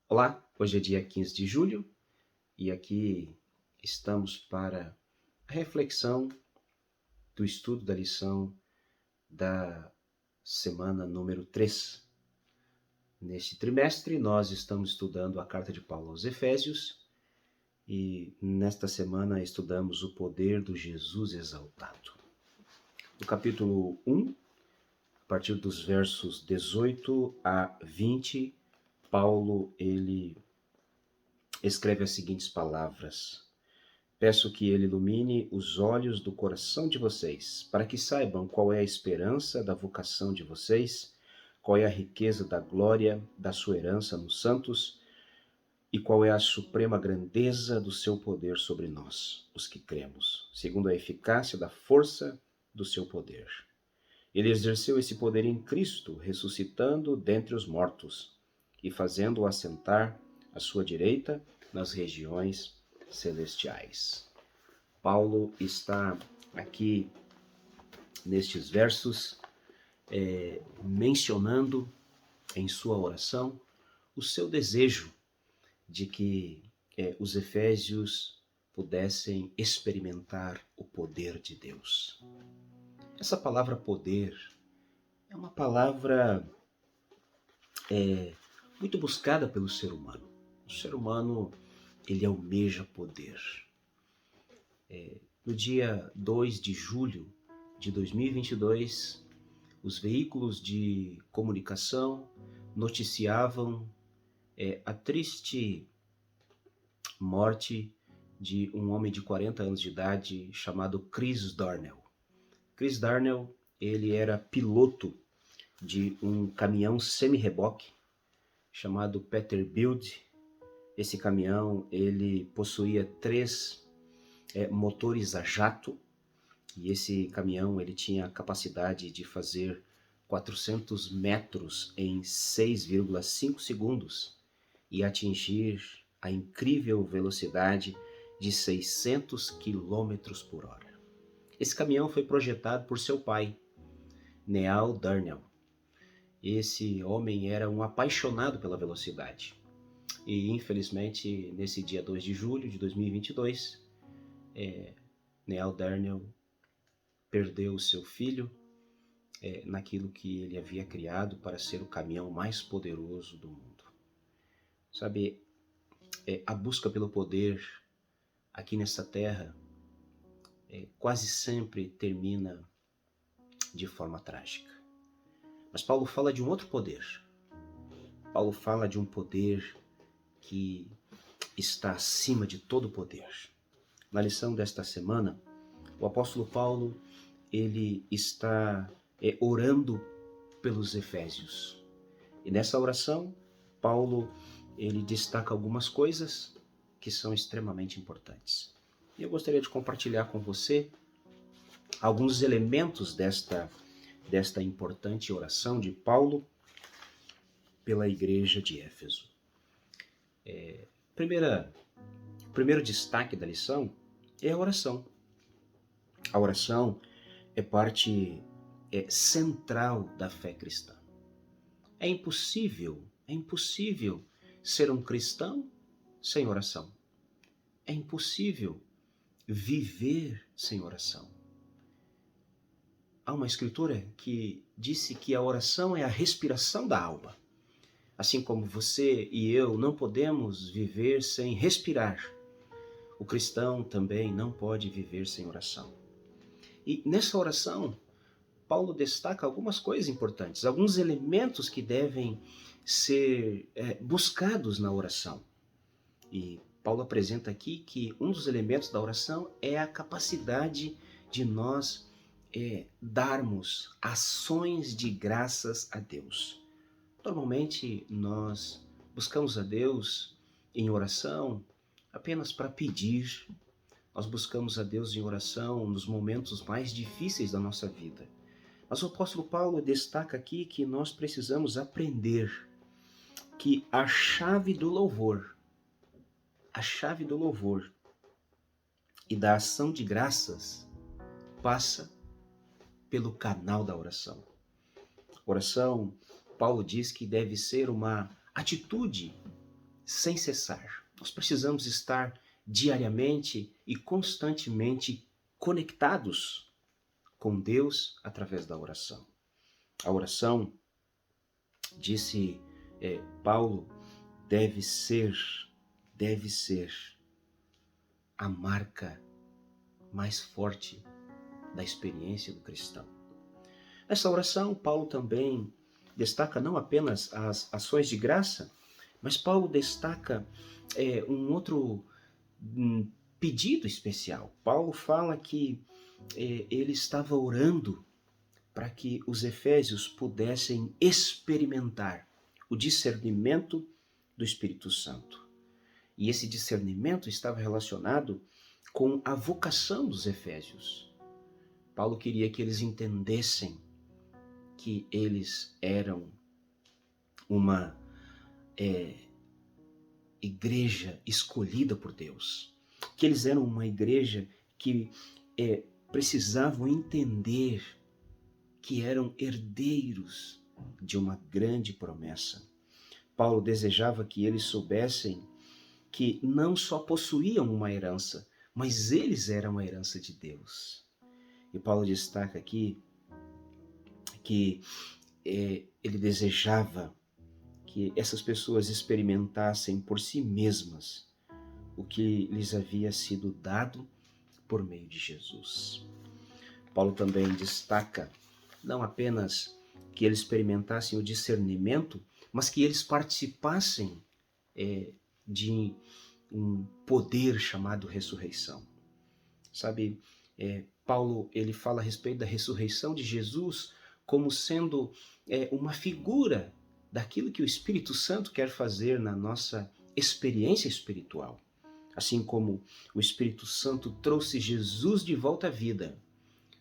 Olá, hoje é dia 15 de julho e aqui estamos para a reflexão do estudo da lição da semana número 3. Neste trimestre, nós estamos estudando a carta de Paulo aos Efésios e nesta semana estudamos o poder do Jesus exaltado. No capítulo 1, a partir dos versos 18 a 20, Paulo escreve as seguintes palavras: Peço que ele ilumine os olhos do coração de vocês, para que saibam qual é a esperança da vocação de vocês, qual é a riqueza da glória da sua herança nos santos, e qual é a suprema grandeza do seu poder sobre nós, os que cremos, segundo a eficácia da força do seu poder. Ele exerceu esse poder em Cristo, ressuscitando dentre os mortos e fazendo-o assentar à sua direita nas regiões celestiais. Paulo está aqui nestes versos mencionando em sua oração o seu desejo de que os efésios pudessem experimentar o poder de Deus. Essa palavra poder é uma palavra muito buscada pelo ser humano. O ser humano, ele almeja poder. No dia 2 de julho de 2022, os veículos de comunicação noticiavam a triste morte de um homem de 40 anos de idade chamado Chris Darnell. Chris Darnell, ele era piloto de um caminhão semi-reboque chamado Peterbilt. Esse caminhão, ele possuía 3 motores a jato, e esse caminhão ele tinha a capacidade de fazer 400 metros em 6,5 segundos e atingir a incrível velocidade de 600 km por hora. Esse caminhão foi projetado por seu pai, Neal Darnell. Esse homem era um apaixonado pela velocidade. E, infelizmente, nesse dia 2 de julho de 2022, Neal Darnell perdeu o seu filho naquilo que ele havia criado para ser o caminhão mais poderoso do mundo. Sabe, a busca pelo poder aqui nessa terra quase sempre termina de forma trágica. Mas Paulo fala de um outro poder. Paulo fala de um poder que está acima de todo poder. Na lição desta semana, o apóstolo Paulo ele está orando pelos efésios. E nessa oração, Paulo ele destaca algumas coisas que são extremamente importantes. E eu gostaria de compartilhar com você alguns elementos desta importante oração de Paulo pela igreja de Éfeso. Primeiro destaque da lição é a oração. A oração é parte central da fé cristã. É impossível ser um cristão sem oração. É impossível viver sem oração. Há uma escritura que disse que a oração é a respiração da alma. Assim como você e eu não podemos viver sem respirar, o cristão também não pode viver sem oração. E nessa oração, Paulo destaca algumas coisas importantes, alguns elementos que devem ser buscados na oração. E Paulo apresenta aqui que um dos elementos da oração é a capacidade de nós darmos ações de graças a Deus. Normalmente nós buscamos a Deus em oração apenas para pedir. Nós buscamos a Deus em oração nos momentos mais difíceis da nossa vida. Mas o apóstolo Paulo destaca aqui que nós precisamos aprender que a chave do louvor e da ação de graças passa pelo canal da oração. Oração, Paulo diz que deve ser uma atitude sem cessar. Nós precisamos estar diariamente e constantemente conectados com Deus através da oração. A oração, disse Paulo, deve ser a marca mais forte da experiência do cristão. Nessa oração, Paulo também destaca não apenas as ações de graça, mas Paulo destaca um outro pedido especial. Paulo fala que ele estava orando para que os efésios pudessem experimentar o discernimento do Espírito Santo. E esse discernimento estava relacionado com a vocação dos efésios. Paulo queria que eles entendessem que eles eram uma igreja escolhida por Deus, que eles eram uma igreja que precisavam entender que eram herdeiros de uma grande promessa. Paulo desejava que eles soubessem que não só possuíam uma herança, mas eles eram a herança de Deus. E Paulo destaca aqui que ele desejava que essas pessoas experimentassem por si mesmas o que lhes havia sido dado por meio de Jesus. Paulo também destaca não apenas que eles experimentassem o discernimento, mas que eles participassem de um poder chamado ressurreição. Sabe, Paulo ele fala a respeito da ressurreição de Jesus como sendo uma figura daquilo que o Espírito Santo quer fazer na nossa experiência espiritual. Assim como o Espírito Santo trouxe Jesus de volta à vida,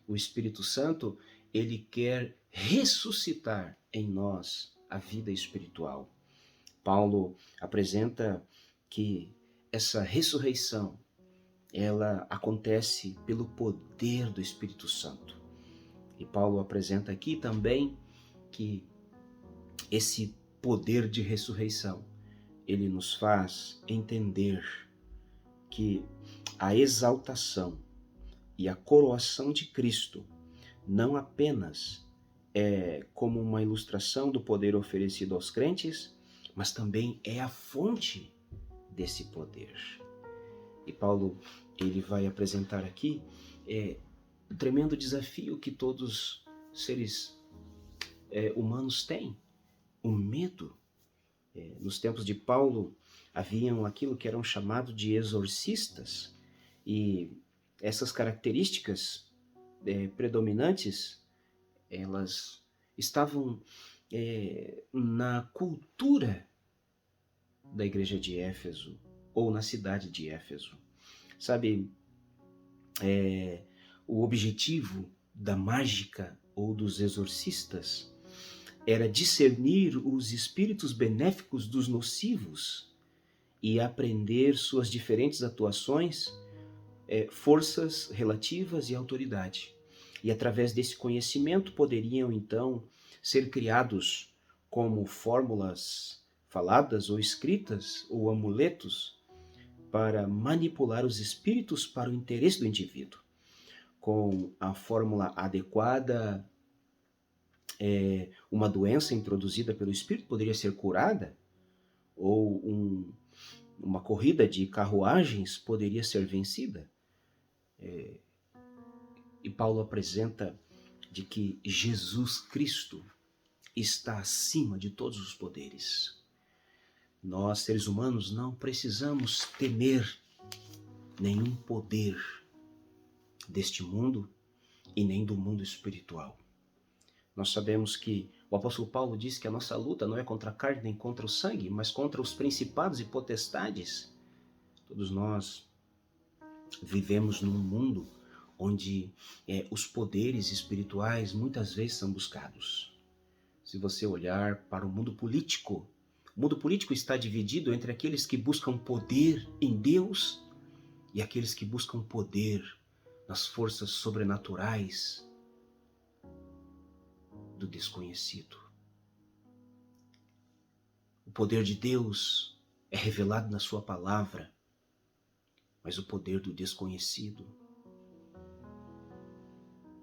o Espírito Santo ele quer ressuscitar em nós a vida espiritual. Paulo apresenta que essa ressurreição ela acontece pelo poder do Espírito Santo. E Paulo apresenta aqui também que esse poder de ressurreição, ele nos faz entender que a exaltação e a coroação de Cristo não apenas é como uma ilustração do poder oferecido aos crentes, mas também é a fonte desse poder. E Paulo ele vai apresentar aqui o tremendo desafio que todos os seres humanos têm, o medo. Nos tempos de Paulo haviam aquilo que eram chamados de exorcistas, e essas características predominantes, elas estavam na cultura da igreja de Éfeso, ou na cidade de Éfeso. Sabe, o objetivo da mágica ou dos exorcistas era discernir os espíritos benéficos dos nocivos e aprender suas diferentes atuações, forças relativas e autoridade. E através desse conhecimento poderiam então ser criados como fórmulas faladas ou escritas ou amuletos para manipular os espíritos para o interesse do indivíduo. Com a fórmula adequada, uma doença introduzida pelo espírito poderia ser curada, ou uma corrida de carruagens poderia ser vencida. E Paulo apresenta de que Jesus Cristo está acima de todos os poderes. Nós, seres humanos, não precisamos temer nenhum poder deste mundo e nem do mundo espiritual. Nós sabemos que o apóstolo Paulo diz que a nossa luta não é contra a carne nem contra o sangue, mas contra os principados e potestades. Todos nós vivemos num mundo onde os poderes espirituais muitas vezes são buscados. Se você olhar para o mundo político está dividido entre aqueles que buscam poder em Deus e aqueles que buscam poder nas forças sobrenaturais do desconhecido. O poder de Deus é revelado na sua palavra, mas o poder do desconhecido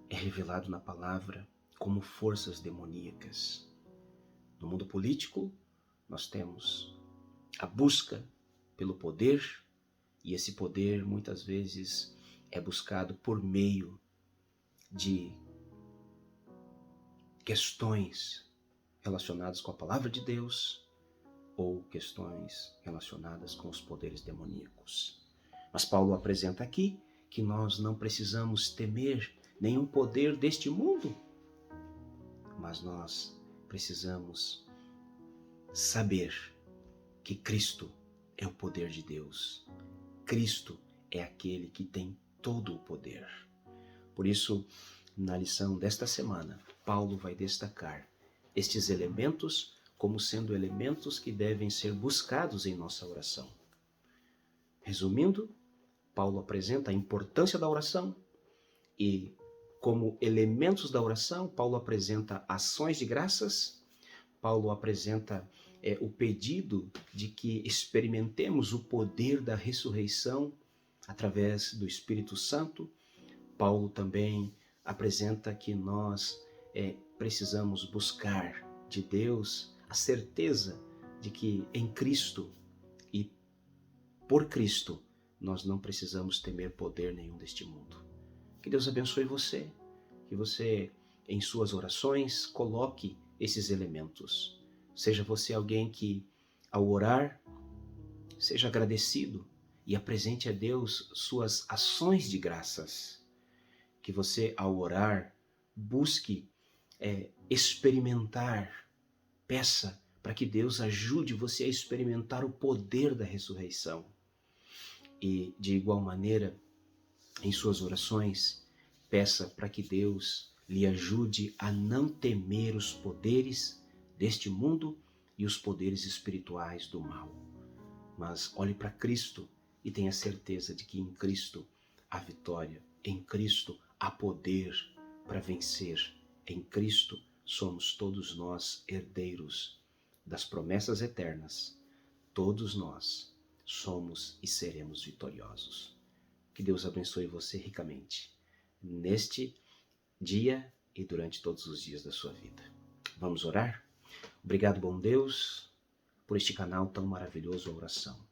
é revelado na palavra como forças demoníacas. No mundo político, nós temos a busca pelo poder, e esse poder muitas vezes é buscado por meio de questões relacionadas com a palavra de Deus ou questões relacionadas com os poderes demoníacos. Mas Paulo apresenta aqui que nós não precisamos temer nenhum poder deste mundo, mas nós precisamos saber que Cristo é o poder de Deus. Cristo é aquele que tem todo o poder. Por isso, na lição desta semana, Paulo vai destacar estes elementos como sendo elementos que devem ser buscados em nossa oração. Resumindo, Paulo apresenta a importância da oração e, como elementos da oração, Paulo apresenta ações de graças, Paulo apresenta o pedido de que experimentemos o poder da ressurreição através do Espírito Santo. Paulo também apresenta que nós precisamos buscar de Deus a certeza de que em Cristo e por Cristo nós não precisamos temer poder nenhum deste mundo. Que Deus abençoe você, que você em suas orações coloque esses elementos. Seja você alguém que, ao orar, seja agradecido e apresente a Deus suas ações de graças. Que você, ao orar, busque experimentar, peça para que Deus ajude você a experimentar o poder da ressurreição. E, de igual maneira, em suas orações, peça para que Deus lhe ajude a não temer os poderes deste mundo e os poderes espirituais do mal. Mas olhe para Cristo e tenha certeza de que em Cristo há vitória, em Cristo há poder para vencer, em Cristo somos todos nós herdeiros das promessas eternas, todos nós somos e seremos vitoriosos. Que Deus abençoe você ricamente neste dia e durante todos os dias da sua vida. Vamos orar? Obrigado, bom Deus, por este canal tão maravilhoso, a oração.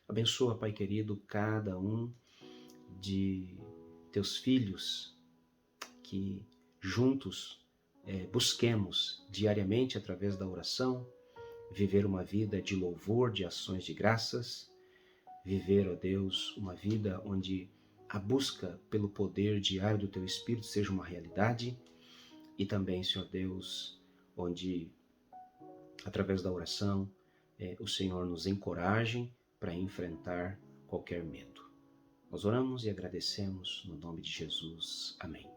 Abençoa, Pai querido, cada um de teus filhos, que juntos busquemos diariamente, através da oração, viver uma vida de louvor, de ações de graças, viver, ó Deus, uma vida onde a busca pelo poder diário do Teu Espírito seja uma realidade, e também, Senhor Deus, onde, através da oração, o Senhor nos encoraje para enfrentar qualquer medo. Nós oramos e agradecemos no nome de Jesus. Amém.